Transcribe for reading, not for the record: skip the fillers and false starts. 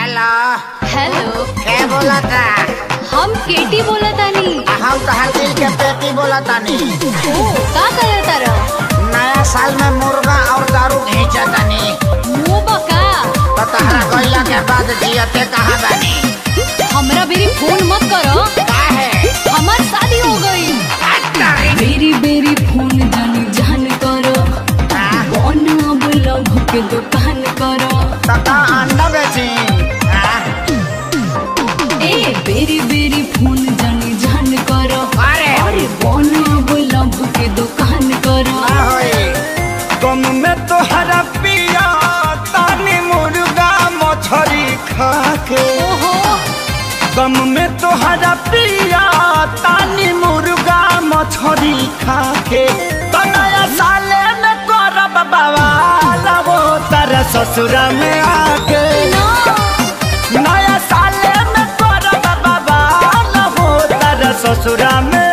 Hello hello. क्या बोला था? हम केटी बोला तानी। हम तो हर दिल के पेटी बोला तानी। का करे तारा? नया साल में मुर्गा और दारू घींचा तानी। मुँह बका। तो तहरा गइला के बाद जियते कहाँ बानी? हमरा बेरी फोन मत करो। काहे? हमार शादी हो गई। बेरी बेरी फोन जानी जान करो। कौन अब लव के दुकान करो। तका अंडा बेची। ए बेरी बेरी फोन जानी जान करो। अरे कौन अब लव के दुकान करो। गम में तो हरा पिया तानी मुर्गा मछरी खाके। गम में तो हरा पिया तानी मुर्गा मछरी खाके। तो नया साले में करब बवाल वो तारा ससुरा में आके। नया साले में करब बवाल वो तारा ससुरा में